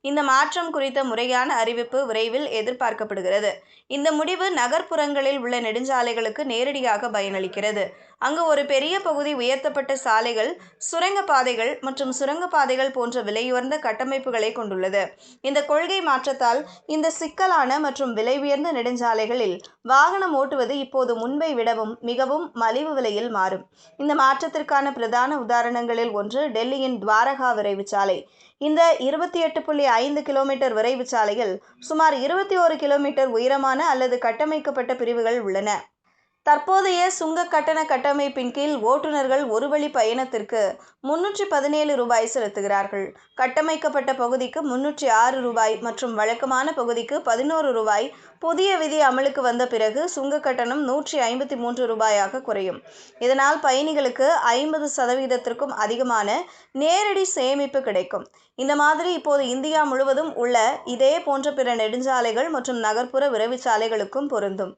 இந்த மாற்றம் குறித்த முறையான அறிவிப்பு விரைவில் எதிர்பார்க்கப்படுகிறது. இந்த முடிவு நகர்ப்புறங்களில் உள்ள நெடுஞ்சாலைகளுக்கு நேரடியாக பயனளிக்கிறது. அங்கு ஒரு பெரிய பகுதி உயர்த்தப்பட்ட சாலைகள், சுரங்கப்பாதைகள் மற்றும் சுரங்கப்பாதைகள் போன்ற விலையுயர்ந்த கட்டமைப்புகளை கொண்டுள்ளது. இந்த கொள்கை மாற்றத்தால் இந்த சிக்கலான மற்றும் விலை உயர்ந்த நெடுஞ்சாலைகளில் வாகனம் ஓட்டுவது இப்போது முன்பை விடவும் மிகவும் மலிவு விலையில் மாறும். இந்த மாற்றத்திற்கான பிரதான உதாரணங்களில் ஒன்று டெல்லியின் துவாரகா விரைவு சாலை. இந்த 28.5 கிலோமீட்டர் விரைவு சாலையில் சுமார் 21 கிலோமீட்டர் உயரமான அல்லது கட்டமைக்கப்பட்ட பிரிவுகள் உள்ளன. தற்போதைய சுங்க கட்டண கட்டமைப்பின் கீழ் ஓட்டுநர்கள் ஒரு வழி பயணத்திற்கு ரூ. 317 செலுத்துகிறார்கள். கட்டமைக்கப்பட்ட பகுதிக்கு ரூ. 306 மற்றும் வழக்கமான பகுதிக்கு ரூ. 11. புதிய விதி அமலுக்கு வந்த பிறகு சுங்க கட்டணம் ரூ. 153 குறையும். இதனால் பயணிகளுக்கு 50% அதிகமான நேரடி சேமிப்பு கிடைக்கும். இந்த மாதிரி இப்போது இந்தியா முழுவதும் உள்ள இதே போன்ற பிற நெடுஞ்சாலைகள் மற்றும் நகர்ப்புற விரைவு சாலைகளுக்கும் பொருந்தும்.